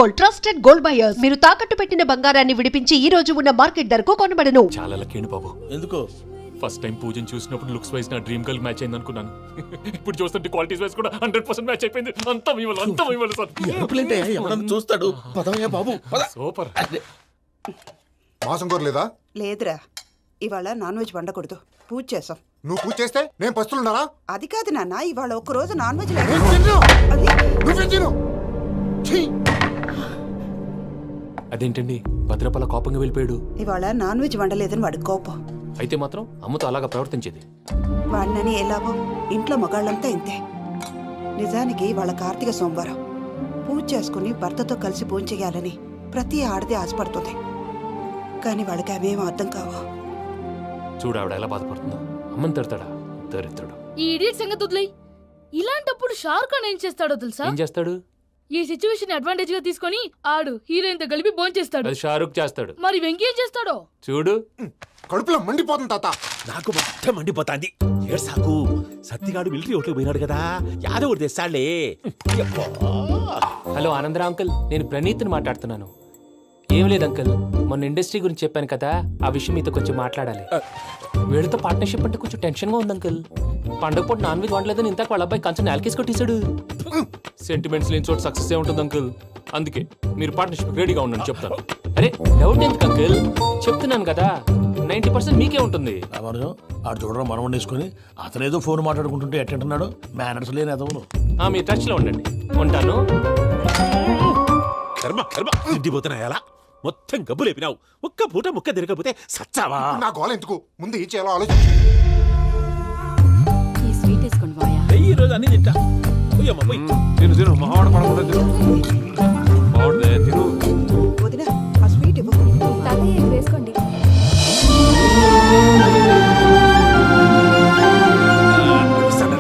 Gold, trusted gold buyers. మీరు తాకట్టు పెట్టిన బంగారాన్ని విడిపించి ఈ రోజు ఉన్న మార్కెట్ ధరకు కొనబడను. చాలా లక్కీ బాబు. ఎందుకో ఫస్ట్ టైం పూజను చూసినప్పుడు లుక్స్ వైజ్ నా డ్రీమ్ గర్ల్ మ్యాచ్ అయింది అనుకున్నాను. ఇప్పుడు చూస్తుంటే క్వాలిటీస్ వైజ్ కూడా 100% మ్యాచ్ అయిపోయింది. అంతా మీ వల్ల సార్. ఎప్పుడంటే ఎవడన్నా చూస్తాడు. పదవయ్యా బాబు పద. సూపర్. మాసం కోరలేదా? లేదురా, ఇవాళ నాన్ వెజ్ వండకూడదు, పూజ చేసాం. నువ్వు పూజ చేస్తే నేను పస్తులున్నారా? అది కాదు నాన్న, ఇవాళ ఒక్క రోజు నాన్ వెజ్ అదేంటండి భద్రపల కోపంగా వెళ్ళిపోయాడు? ఇవాళ నాన్ వెజ్ వండలేదని వాడి కోపం. అయితే మాత్రం అమ్మతో అలాగా ప్రవర్తించేది. వాడినని ఎలాగో ఇంట్లో మగాళ్ళంతా ఇంతే. నిజానికి వాళ్ళ కార్తీక సోమవారం పూజ చేసుకుని భర్తతో కలిసి పూజ చేయాలని ప్రతి ఆడది ఆశపడుతుంది. కానీ వాళ్ళకి అవేం అర్థం కావు. చూడు ఆవిడ ఎలా బాధపడుతుందో. అమ్మని తిడతాడా దరిద్రుడు. ఈ ఇడియట్ సంగతి వదిలేయ్. ఇలాంటప్పుడు షారుఖ్ ఖాన్ ఏం చేస్తాడో తెలుసా? ఏం చేస్తాడు? ఈ సిచ్యువేషన్ అడ్వాంటేజ్ గా తీసుకొని ఆడు హీరోయిన్ తో కలిపి బోన్ చేస్తాడు. అది షారుఖ్ చేస్తాడు. మరి వెంకీ ఏం చేస్తాడో చూడు. కడుపులో మండిపోతుంది తాత. నాకు మొత్తం మండిపోతాంది. ఏడు సాకు సత్తిగాడు మిలిటరీ ఓట్లు పోయినాడు కదా, యాదవ్ తెస్తాడులే. హలో ఆనందరా అంకుల్, నేను ప్రణీత్ని మాట్లాడుతున్నాను. ఏం లేదు అంకుల్, మొన్న ఇండస్ట్రీ గురించి చెప్పాను కదా, ఆ విషయం మీతో కొంచెం మాట్లాడాలి. వీడితో పార్ట్నర్షిప్ అంటే కొంచెం టెన్షన్ గా ఉంది అంకుల్. పండగ పూట నాన్ వెజ్ వండలేదని ఇంతకు వాళ్ళ అబ్బాయి కంచెం నేలకేసి కొట్టేశాడు. సెంటిమెంట్స్ లేని చోట సక్సెస్ ఏ ఉంటుంది అంకుల్. అందుకే మీరు పార్ట్నర్షిప్ రెడీగా ఉండండి చెప్తాను. అరే డౌట్ ఎందుకు అంకుల్, చెప్తున్నాను కదా 90% మీకే ఉంటుంది. ఆడు చూడడం మనం వండేసుకుని అతనేదో ఫోన్ మాట్లాడుకుంటుంటే ఎట్టంటున్నాడు. మేనర్స్ లేని అదవును. మీరు టచ్ లో ఉండండి. ఉంటాను. కర్మ కర్మ తిండిపోతున్నా ఎలా మొత్తం గబ్బు లేపినావు. ఒక్క పూట ముక్క తిరగకపోతే సచ్చావా? నా గోల ఎందుకు, ముందు ఏం చేయాలో ఆలోచించు. ఈ స్వీట్ వేసుకోండి బాయా. ఈ రోజు అన్ని తింటా. పోయమ్మ పోయి తిను తిను. మావాడ పడకుండా తిను. మావాడదే తిను. వదిన ఆ స్వీట్ ఇవ్వు. తాతయ్య వేసుకోండి.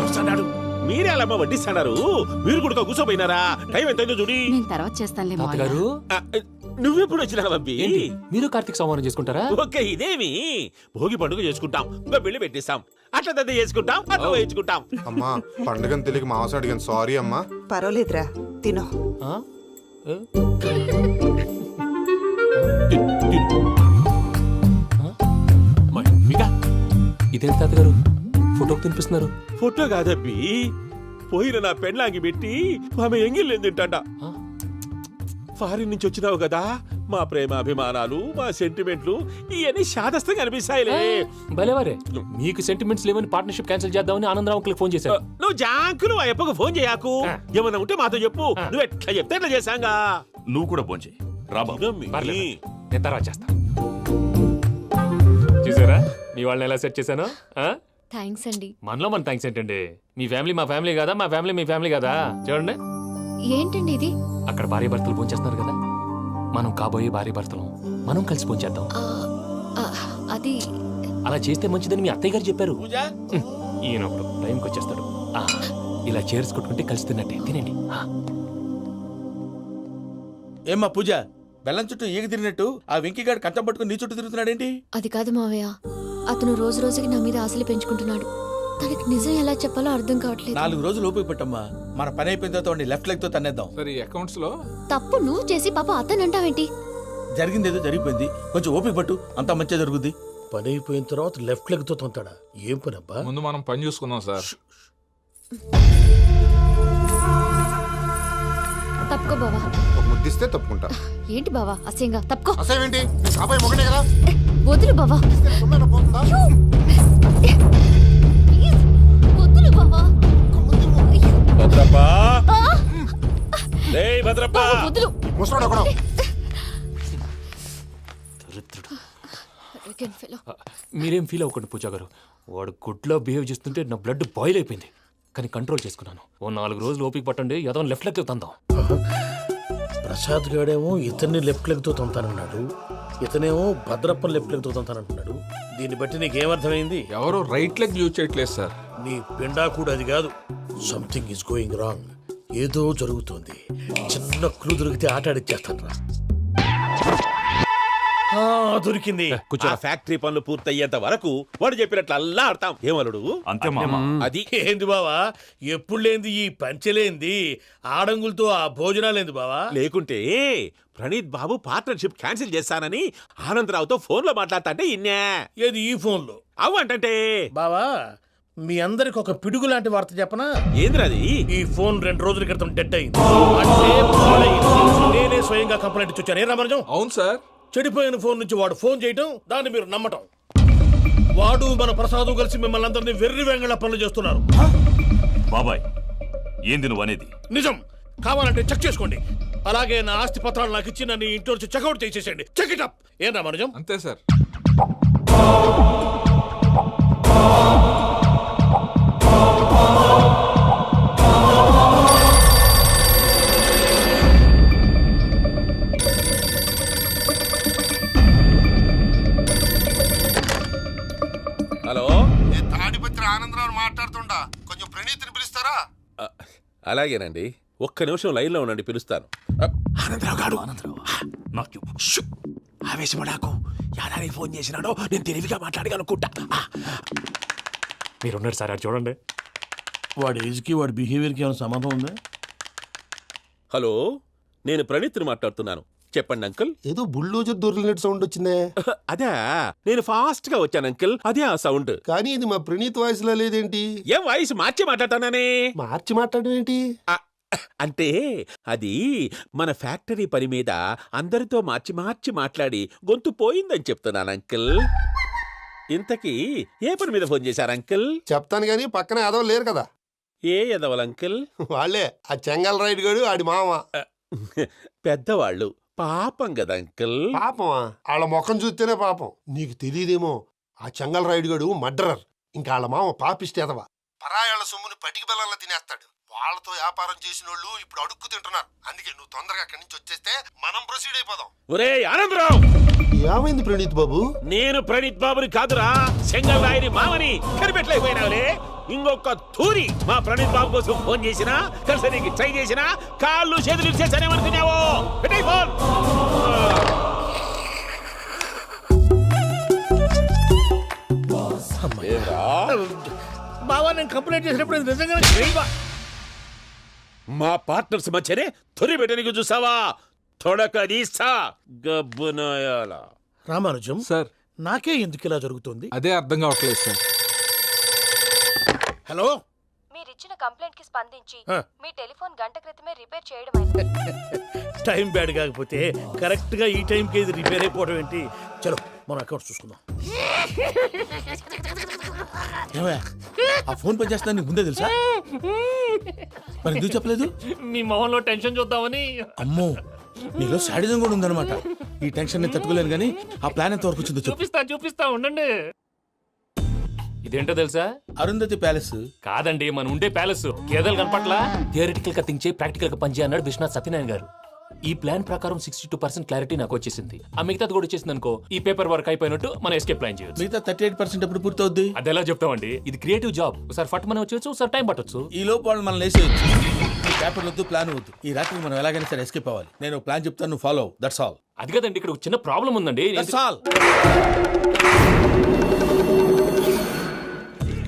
వస్తాడు. మీరే అలా వడ్డిస్తాడారు. మీరు కూడా కూర్చోపోయినారా? టైం ఎంతైందో చూడి. నేను తర్వాత చేస్తానులే మావయ్య. తాతగారు నువ్వెప్పుడు వచ్చినా అబ్బి? మీరు కార్తీక్ సంహారం చేసుకుంటారా? ఓకే, ఇదేమి భోగి పండుగ చేసుకుంటాం, ఇంకా పెళ్లి పెట్టేస్తాం, అట్లా దద్ద చేసుకుంటాం, అట్లా వేయించుకుంటాం. అమ్మా పండుగని తెలియక మాసం అడిగాను, సారీ అమ్మా. పర్వాలేదురా, తినో. ఇదేంటి తాతగారు ఫోటోకి తినిపిస్తున్నారు? ఫోటో కాదబ్బి, పోయిన నా పెళ్ళాంగి పెట్టి ఆమె ఎంగిల్లేం తింటాడ. ఫారిన్ నుంచి వచ్చినావు కదా, మా ప్రేమ అభిమానాలు, మా సెంటిమెంట్లు ఇవన్నీ శాదస్తంగా అనిపిస్తాయిలే. భలేవారే, మీకు సెంటిమెంట్స్ లేవని పార్ట్నర్షిప్ క్యాన్సిల్ చేద్దామని ఆనందరావు అంకుల్ ఫోన్ చేశారు. నువ్వు జాంకులు ఆ ఎప్పకు ఫోన్ చేయకు. ఏమన్నా ఉంటే మాతో చెప్పు. నువ్వు ఎట్లా చెప్తే ఎట్లా చేశాంగా. నువ్వు కూడా ఫోన్ చేయి. నేను తర్వాత చేస్తా. చూసారా మీ వాళ్ళని ఎలా సెట్ చేశాను? థ్యాంక్స్ అండి. మనలో మన థ్యాంక్స్ ఏంటండి? మీ ఫ్యామిలీ మా ఫ్యామిలీ కదా, మా ఫ్యామిలీ మీ ఫ్యామిలీ కదా. చూడండి, ఏంటండి ఇది? అక్కడ భార్య భర్తలు పోంచేస్తున్నారు కదా, మనం కాబోయే భార్య భర్తలు మనం కలిసి పోంచేద్దాం. అది అలా చేస్తే మంచిదని మీ అత్తయ్య గారు చెప్పారు. ఈయన ఒకడు టైంకి వచ్చేస్తాడు. ఇలా చేర్స్ కొట్టుకుంటే కలిసి తిన్నట్టే. తినండి. ఏమ్మా పూజ, బెల్లం చుట్టూ ఈగ తిరిగినట్టు ఆ వెంకీగాడు కంటం పట్టుకుని నీ చుట్టూ తిరుగుతున్నాడేంటి? అది కాదు మావయ్య, అతను రోజు రోజుకి నా మీద ఆశలు పెంచుకుంటున్నాడు. తనకి నిజం ఎలా చెప్పాలో అర్థం కావట్లేదు. 4 రోజులు ఓపిక పట్టమ్మా, మన పని అయిపోయిన తర్వాత లెఫ్ట్ లెగ్ తో తన్నేద్దాం. సరే అకౌంట్స్ లో తప్పు నువ్వు చేసి పాప అతను అంటావేంటి? జరిగింది ఏదో జరిగిపోయింది, కొంచెం ఓపిక పట్టు, అంతా మంచిగా జరుగుద్ది. పని అయిపోయిన తర్వాత లెఫ్ట్ లెగ్ తో తొంతాడా? ఏం పని అబ్బా? ముందు మనం పని చూసుకుందాం సార్. తప్పుకో బావా. ఒక ముద్దిస్తే తప్పుకుంటా. ఏంటి బావా అసహ్యంగా? తప్పుకో. అసేమేంటి, నేను కాబోయే మొగనే కదా. వదులు బావా. సొమ్మేనా పోతుందా? వదులు బావా. భద్రప్పా, లేయ్ భద్రప్పా. వదులు. ముసలోడు ఒకడు. మీరేం ఫీల్ అవ్వకండి పూజా గారు. వాడు గుడ్లో బిహేవ్ చేస్తుంటే నా బ్లడ్ బాయిల్ అయిపోయింది. కానీ కంట్రోల్ చేసుకున్నాను. ఓ 4 రోజులు ఓపిక పట్టండి, ఏదో లెఫ్ట్ లెగ్ తందాం. ప్రసాద్ గాడేమో ఇతన్ని లెఫ్ట్ లెగ్ తో తొంతానన్నాడు, ఇతనేమో భద్రప్పని లెఫ్ట్ లెగ్ తో తొంతానంటున్నాడు. దీన్ని బట్టి నీకేమర్థమైంది? ఎవరు రైట్ లెగ్ యూజ్ చేయట్లేదు సార్. నీ పిండా కూడా అది కాదు. Something is going wrong. ఏదో జరుగుతోంది. చిన్న క్లూ దొరికితే ఆట ఆడిచ్చేస్తాను రా. దొరికింది. ఆ ఫ్యాక్టరీ పనులు పూర్తయ్యేంత వరకు వాడు చెప్పినట్లు అల్లా ఆడతాం ఏమలుడు అంతే మామ అది ఏంది బావా ఎప్పుడు లేంది ఈ పంచలేంది ఆడంగులతో ఆ భోజనాలేంది బావా? లేకుంటే ప్రణీత్ బాబు పార్ట్నర్షిప్ క్యాన్సిల్ చేస్తానని ఆనందరావుతో ఫోన్ లో మాట్లాడతాంటే ఇన్నే ఏది ఈ ఫోన్లో? అవ్వంటే బావా మీ అందరికి ఒక పిడుగు లాంటి వార్త చెప్పనా? ఏంద్రది ఈ ఫోన్ 2 రోజుల క్రితం డెడ్ అయింది. అంటే పాడైంది. నేనే స్వయంగా కంప్లైంట్ ఇచ్చి వచ్చాను. ఏ రామరాజం? అవును సార్. చెడిపోయిన ఫోన్ నుంచి వాడు ఫోన్ చేయటం, దాన్ని మీరు నమ్మటం. వాడు మన ప్రసాదు కలిసి మిమ్మల్ని అందరినీ వెర్రి వెంగళ పనులు చేస్తున్నారు. బాబాయ్ ఏంది నువ్వు అనేది? నిజం. కావాలంటే చెక్ చేసుకోండి. అలాగే నా ఆస్తి పత్రాలు నాకు ఇచ్చి నన్ను ఇంట్లో నుంచి చెక్అౌట్ చేసేసండి. Check it up. ఏం రామరాజం? అంతే సార్. హలో నేను తాడిపత్రి ఆనందరావు మాట్లాడుతుండా, కొంచెం ప్రణీతిని పిలుస్తారా? అలాగేనండి, ఒక్క నిమిషం లైన్ లో ఉండండి, పిలుస్తాను. ఆనందరావు గాడు నాకు చెప్పు. ఆవేశపడాకు. యాదానికి ఫోన్ చేసినాడో నేను తెలివిగా మాట్లాడగలనుకుంటా. మీరున్నారు సార్, అది చూడండి. వాడి ఏజ్కి వాడి బిహేవియర్కి ఏమైనా సంబంధం ఉందా? హలో, నేను ప్రణీత్ని మాట్లాడుతున్నాను. చెప్పండి అంకుల్. ఏదో బుల్డోజర్ దొరికినట్టు సౌండ్ వచ్చిందే. అదే, నేను ఫాస్ట్ గా వచ్చాను అంకుల్, అదే ఆ సౌండ్. కానీ ఇది మా ప్రణీత్ వాయిస్ లో లేదేంటి? ఏం వాయిస్ మార్చి మాట్లాడతానే? మార్చి మాట్లాడడం ఏంటి? అంటే అది మన ఫ్యాక్టరీ పని మీద అందరితో మార్చి మార్చి మాట్లాడి గొంతు పోయిందని చెప్తున్నాను అంకుల్. ఇంతకీ ఏ పని మీద ఫోన్ చేశారు అంకుల్? చెప్తాను గానీ పక్కన ఎదవ లేరు కదా. ఏ ఎదవలు అంకుల్? వాళ్ళే ఆ చెంగల్ రైడ్ గడు ఆడి మామ. పెద్దవాళ్ళు, పాపం కదా అంకుల్. పాపమా? వాళ్ళ ముఖం చూస్తేనే పాపం. నీకు తెలియదేమో, ఆ చెంగల్ రైడ్ గడు మర్డరర్. ఇంకా వాళ్ళ మామ పాపిస్తే ఎదవ. పరాయాళ్ళ సొమ్ముని పటికి బెల్లంలో తినేస్తాడు. వాళ్ళతో వ్యాపారం చేసిన వాళ్ళు ఇప్పుడు అడుక్కు తింటున్నారు. అందుకే నువ్వు తొందరగా అక్కడి నుంచి వచ్చేస్తే మనం ప్రొసీడ్ అయిపోదాం. ఒరే ఆనందరావు, ఏమైంది ప్రణీత్ బాబు? నేను ప్రణీత్ బాబుని కాదురా, సెంగల్ రాయని మామని కనిపెట్టలేకపోయినావులే. ఇంకొక తూరి మా ప్రణీత్ బాబు కోసం ఫోన్ చేసినా, కలిసి నీకు ట్రై చేసినా కాళ్ళు చేతులు చేశానేమనుకున్నావో. పెట్టేయ్ ఫోన్. బావా నేను కంప్లైంట్ చేసినప్పుడు ఇది నిజంగానే చేయవా? మా పార్ట్నర్స్ మధ్యనే తొలి పెట్టడానికి చూసావా? తొడక తీస్తా గబ్బునాయాల. రామానుజం సార్ నాకే ఎందుకు ఇలా జరుగుతుంది? అదే అర్థం కావట్లేదు సార్. హలో, మీరిచ్చిన కంప్లైంట్ కి స్పందించి ఆ. మీ టెలిఫోన్ గంట క్రితమే రిపేర్ చేయడం టైం బ్యాడ్ కాకపోతే కరెక్ట్ గా ఈ టైంకి ఇది రిపేర్ అయిపోవడం ఏంటి? చలో మన అకౌంట్ చూసుకుందాం. ఏమయ్య, ఆ ఫోన్ పని చేస్తా నీకు ముందే తెలుసా? మరి ఎందుకు చెప్పలేదు? మీ మొహంలో టెన్షన్ చూద్దామని. అమ్మో, నీలో శాడిజం కూడా ఉందన్నమాట. ఈ టెన్షన్ ని తట్టుకోలేను కానీ ఆ ప్లాన్ ఎంత వరకు వచ్చిందో చెప్పు. చూపిస్తా ఉండండి. ఇదేంటో తెలుసా? అరుంధతి ప్యాలెస్. కాదండి, మన ఉండే ప్యాలెస్. గేదెలు కనపట్లా? థియరిటికల్ గా థింక్ చేయి, ప్రాక్టికల్ గా పనిచేయి అన్నాడు విశ్వనాథ్ సత్యనారాయణ గారు. ఈ ప్లాన్ ప్రకారం 62% క్లారిటీ నాకు వచ్చేసింది. ఆ మిగతాది కూడా వచ్చేసింది అనుకో, ఈ పేపర్ వర్క్ అయిపోయినట్టు మనం ఎస్కేప్ ప్లాన్ చేయొచ్చు. మిగతా 38% ఎప్పుడు పూర్తవుద్ది? అది ఎలా చెప్తామండి? ఇది క్రియేటివ్ జాబ్. ఒకసారి ఫట్ మనం వచ్చేయచ్చు, ఒకసారి టైం పట్టొచ్చు. ఈ లోపు వాళ్ళు మనం లేసేయచ్చు. ఈ పేపర్ వద్దు, ప్లాన్ వద్దు. ఈ రాత్రి మనం ఎలాగైనా సరే ఎస్కేప్ అవ్వాలి. నేను ప్లాన్ చెప్తాను, నువ్వు ఫాలో. That's all. అది కదండి, ఇక్కడ ఒక చిన్న ప్రాబ్లం ఉందండి. That's all.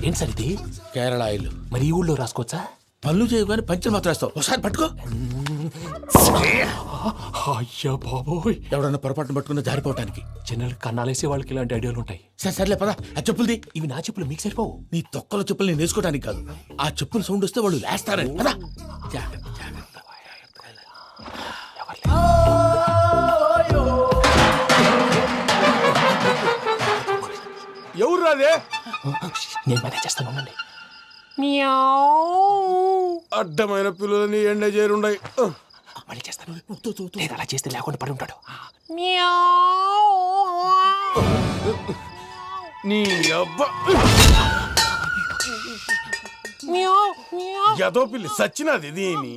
ఏం సార్ ఇది? కేరళ ఆయిల్. మరి ఈ ఊళ్ళో రాసుకోవచ్చా? పనులు చేయగానే పంచర్ మాత్రం వేస్తావు. ఒకసారి పట్టుకో. అయ్యా బాబోయ్, ఎవడన్నా పొరపాటున పట్టుకున్న జారిపోవటానికి. జనరల్ కన్నాలేసే వాళ్ళకి ఇలాంటి ఐడియాలు ఉంటాయి. సరే సర్లే పదా. ఆ చెప్పులది. ఇవి నా చెప్పులు మీకు సరిపోవు. నీ తొక్కల చెప్పులు నేను వేసుకోవడానికి కాదు, ఆ చెప్పులు సౌండ్ వస్తే వాళ్ళు లేస్తారని. పదా. ఎవరు రాదే? నేను మేనేజ్ చేస్తాను, ఉండండి. అడ్డమైన పిల్లలని ఎండ చేరుండయి. మళ్ళీ చేస్తాను. లేదు, అలా చేస్తే లేకుండా పడి ఉంటాడు. నీ అబ్బా ఎదో పిల్లి సచ్చినది దీని.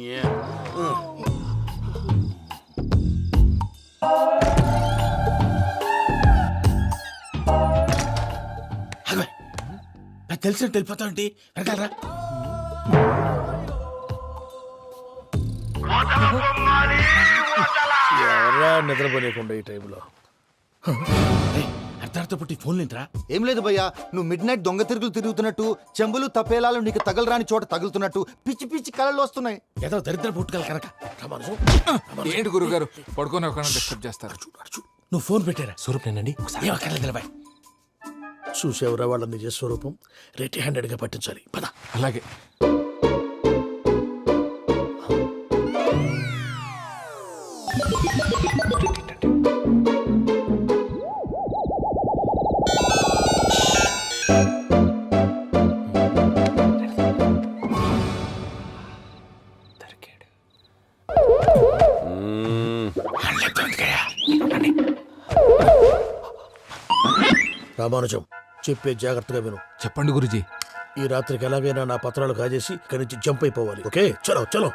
తెలిసినట్టు వెళ్ళిపోతావంటి వెనకాలరా. ఎవరా నిద్రపోలేకుండా ఈ టైంలో? అర్ధార్థ పుట్టి ఫోన్ లేంట్రా. ఏం లేదు భయ్యా, నువ్వు మిడ్ నైట్ దొంగ తిరుగులు తిరుగుతున్నట్టు, చెంబులు తపేలాలు నీకు తగలరాని చోట తగులుతున్నట్టు పిచ్చి పిచ్చి కళలు వస్తున్నాయి. ఏదో దరిద్ర పుట్టుకల కనుక రామానుజం, ఏంటి గురుగారు పడుకొని ఒక డిస్టర్బ్ చేస్తారు? నువ్వు ఫోన్ పెట్టారా? స్వరూప్ నేనండి ఒకసారి ఏం అక్కర్లేదు నిలబాయ్. చూసేవరా వాళ్ళ నిజ స్వరూపం. రెట్టి హ్యాండెడ్ గా పట్టించాలి. పద. అలాగే. దొరికాడు. రామానుజం, చెప్పే జాగ్రత్తగా విను. చెప్పండి గురుజీ. ఈ రాత్రికి ఎలాగైనా నా పత్రాలు కాజేసి ఇక్కడి నుంచి జంప్ అయిపోవాలి. ఓకే, చలో చలో.